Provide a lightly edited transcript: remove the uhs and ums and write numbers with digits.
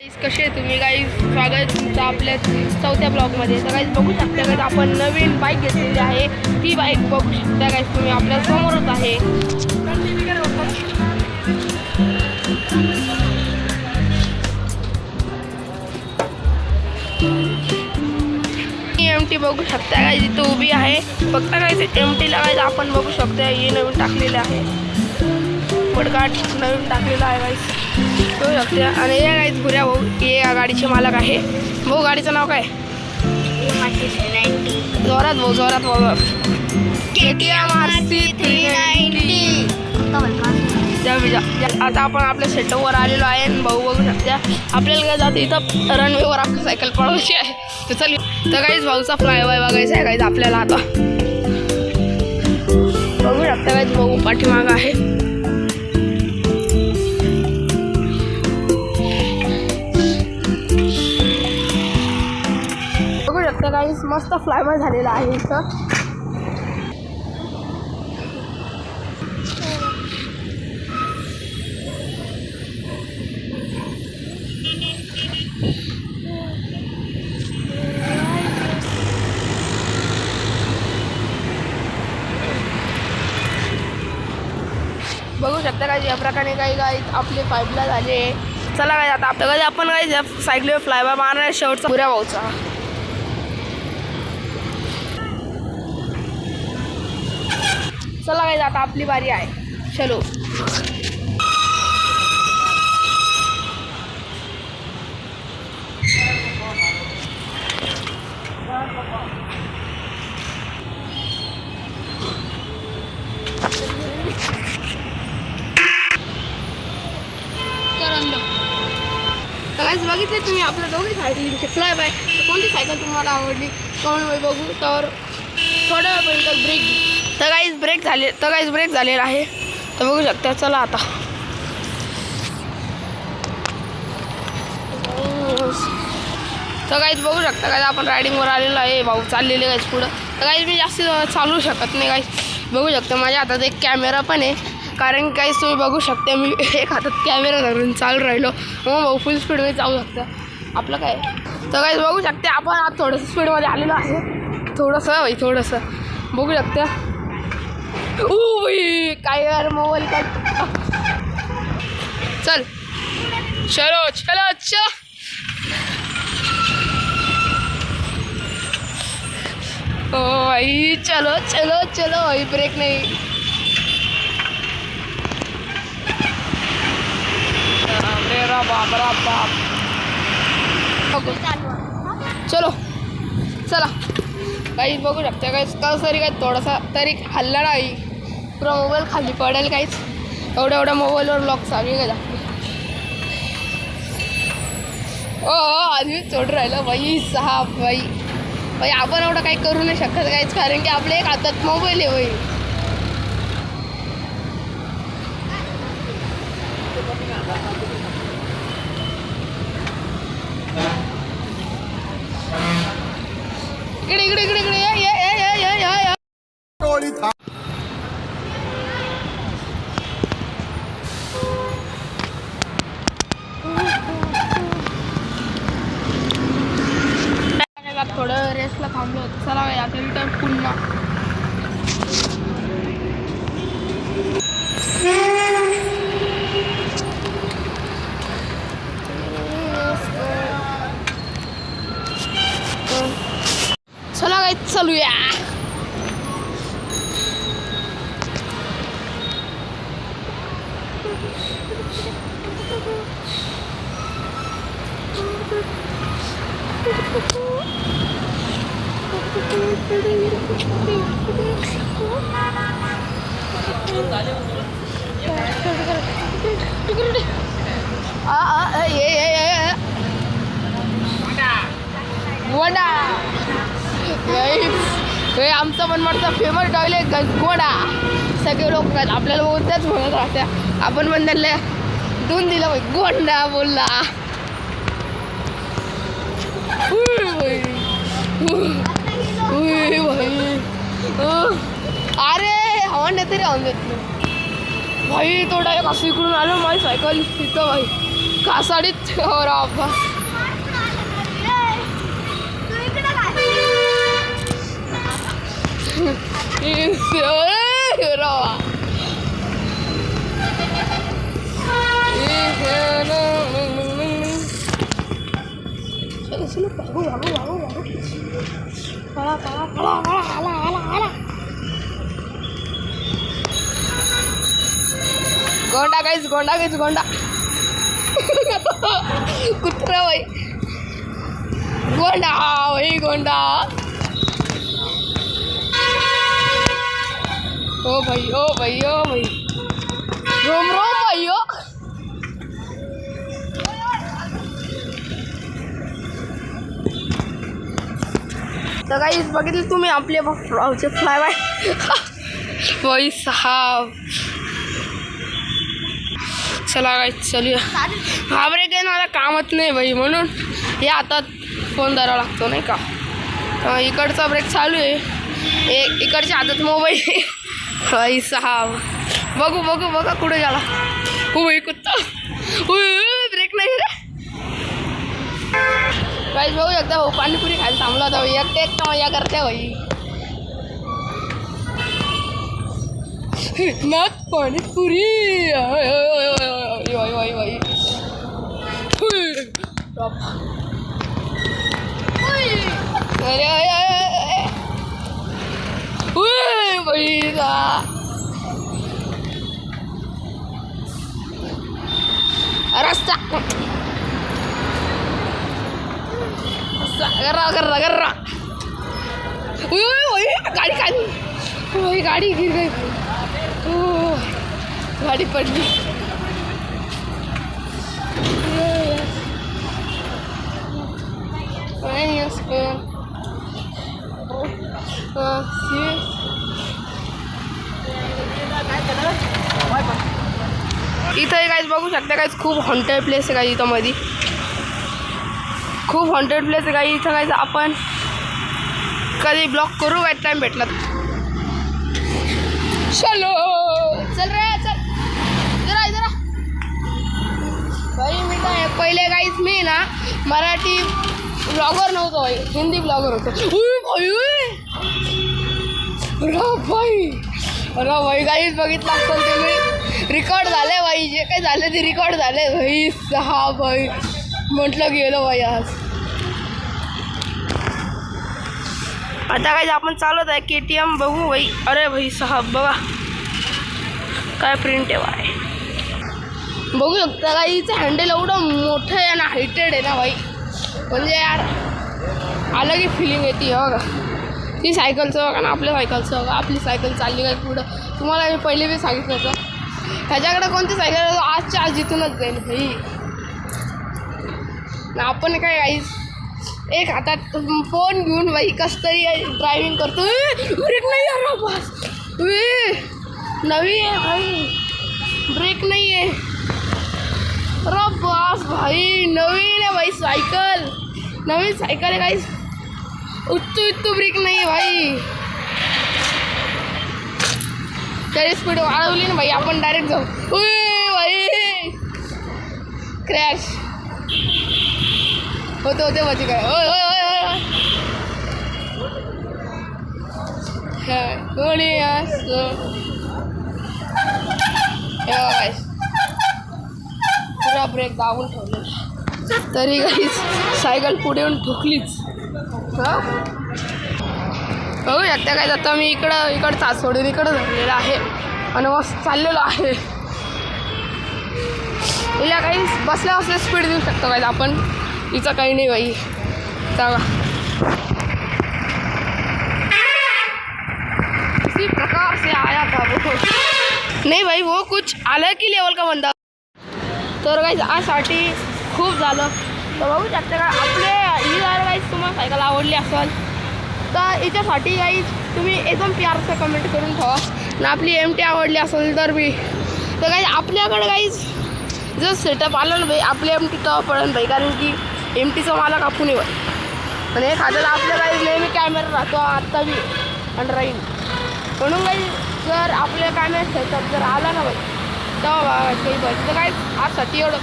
कसे तुम्ही काही स्वागत तुमचं आपल्या चौथ्या ब्लॉगमध्ये. तर काही बघू शकता का आपण नवीन बाईक घेतलेली आहे. ती बाईक बघू शकता काय तुम्ही आपल्या समोरच आहे. एम टी बघू शकता काय तिथं उभी आहे. फक्त काय एम टीला काय आपण बघू शकता हे नवीन टाकलेलं आहे. पडकाट नवीन टाकलेला आहे गाईस बघू शकते. आणि या गाईस भुऱ्या भाऊ हे या गाडीचे मालक आहे. भाऊ गाडीचं नाव काय? जोरात भाऊ जोरात भाऊ. KTM RC 390. आता आपण आपल्या सेटअपवर आलेलो आहे. भाऊ बघू शकता आपल्याला काय जातं इथं रनवेवर आपली सायकल पळवायची आहे. तर चल तर काहीच भाऊचा फ्लायओव्हर बघायचा आहे काहीच आपल्याला. आता बघू शकता काहीच भाऊ पाठीमागं आहे. बघू शकता काहीच मस्त फ्लायओव्हर झालेला आहे इथं. बघू शकता काय या प्रकारे काही काय आपले पाईपला झाले. चला काय आता आपलं काय आपण काय सायकलीवर फ्लायओव्हर मारणार शेवटचा पुऱ्या भाऊचा. चला काय आता आपली बारी आहे. चलो काहीच बघितले तुम्ही आपल्या दोघी सायकलिंगचे फ्लाय बाय. कोणती सायकल तुम्हाला आवडली कमेंट बघू. तर थोड्या वेळपर्यंत ब्रेक तर काहीच ब्रेक झालेला आहे. तर बघू शकता. चला आता तर काहीच बघू शकता काय आपण रायडिंगवर आलेलो आहे. भाऊ चाललेले काहीच पुढं. तर काहीच मी जास्त चालू शकत नाही. काहीच बघू शकता माझ्या हातात एक कॅमेरा पण आहे. कारण काहीच तुम्ही बघू शकता मी एक हातात कॅमेरा धरून चालू राहिलो. मग भाऊ फुल स्पीडमध्ये चालू शकतं आपलं काय. तर काहीच बघू शकते आपण आज थोडंसं स्पीडमध्ये आलेलो आहे. थोडंसं बघू शकता. काय यार मोबाईल काय. चल चलो चलो चलो ओ भाई चलो चलो चलो भाई ब्रेक नहीं. मेरा बाबरा बाप. चलो चला काही बघू शकता काहीच कसं तरी काही थोडासा तरी हल्ला नाही. पुरा मोबाईल खाली पडेल काहीच. एवढ्या मोबाईलवर लॉक चालू आहे का आधी चोट राहिलं बाई साहेब बाई आपण एवढं काही करू नाही शकत काहीच. कारण की आपल्या एक हातात मोबाईल आहे बाई. इकडे या थोडं रेस्टला थांबलो होतो. चला काय आता रिटर्न पुन्हा. चला काय चालूया. वडा आमचा मनमाडचा फेमस डायल आहे गजगोडा. सगळे लोक आपल्याला बोलताच म्हणत राहत्या. आपण पण त्यांना दोन दिलं भाई गोंडा बोलला. अरे हवा नाही तरी राहून देत भाई. तो डायरेक्ट असं इकडून आलं माझी सायकल तिथं भाई. कासाडीत हो राबा गोंडा गाईस गोंडा कुत्रा भाई गोंडा भाई गोंडा ओ भाई रोम भाई ओ तर गाईस बघितलं तुम्ही आपले फ्लावचे फ्लाय बाय भाई साहब चला गाईस चलूया हा ब्रेक आहे ना मला कामच नाही भाई म्हणून या हातात फोन धरावा लागतो नाही का इकडचा ब्रेक चालू आहे इकडच्या हातात मोबाईल आहे भाई साहब बघा कुठे गेला हो भाई कुत्ता ब्रेक नाही रे गाईस बघू शकता भाऊ पाणीपुरी खायला थांबला होता भाई एकटा मजा करते भाई नाथ पाणीपुरी रस्ता गर्रा गाडी खाली गाडी गिर गई गाडी पडली इथं गाईज बघू शकता गाईज खूप हॉन्टेड प्लेस आहे गाईज इथं मध्ये खूप हॉन्टेड प्लेस आहे गाईज इथं गाईज आपण कधी ब्लॉक करू काय टाईम भेटला चलो चल रे चल जरा भाई मी काय पहिले गाईज मी ना मराठी ब्लॉगर नव्हतो भाई हिंदी ब्लॉगर होतो अरे भाई गाईज बघितलं असेल तुम्ही रिकॉर्ड झाले भाई जे काही झाले ते रिकॉर्ड झाले भाई सहा भाई म्हटलं गेलो भाई आज आता काय आपण चालवत आहे KTM बघू भाई अरे भाई साहब बघा काय प्रिंट आहे भाई बघू शकता का हिचं हँडल एवढं मोठं आहे ना हायटेड आहे ना भाई म्हणजे यार अलग ही फिलिंग येते बघा ती सायकलचं बघा ना आपल्या सायकलचं बघा आपली सायकल चालली काय पुढं तुम्हाला मी पहिले बी सांगितलं होतं ह्याच्याकडे कोणती सायकल आजच्या आज जिथूनच जाईल भाई ना आपण काय गाईस एक हातात फोन घेऊन बाई कसं तरी ड्रायव्हिंग करतो ब्रेक नाही आहे बस नवी आहे भाई ब्रेक नाही आहे अरे बस भाई नवीन आहे भाई सायकल नवीन सायकल आहे गाईस इतू ब्रेक नाही आहे भाई तरी स्पीड वाढवली ना भाई आपण डायरेक्ट जाऊ भाई क्रॅश होते माझी काय कोणी पुरा ब्रेक दाबून ठेवले तरी काही सायकल पुढे येऊन ठोकलीच बघू शकता काय आता मी इकडं तास सोडून इकडं धरलेलं आहे आणि मस्त चाललेलो आहे हिला काही बसल्या स्पीड देऊ शकतो काय आपण हिचं काही नाही भाई चला इसी प्रकार से आया था वो नहीं भाई वो कुछ अलग ही लेवल का बंदा तर गाईज आजसाठी खूप झालं तर बघू शकता का आपले ही जर गाईज तुम्हाला सायकल आवडली असेल तर याच्यासाठी गाईज तुम्ही एकदम प्यारचं कमेंट करून ठेवा आणि आपली MT आवडली असेल तर मी तर गाईज आपल्याकडे गाईज जर सेटअप आलं ना भाई आपली MT तेव्हा पडेल भाई कारण की MTचं मला कापू नये भाई आणि एक हातात आपल्या गाईज नेहमी कॅमेरा राहतो आत्ता बी आणि राहील म्हणून गाईज जर आपल्या कॅमेरा सेटअप जर आला ना भाई तेव्हा बघा काही बघ तर काय आजसाठी एवढं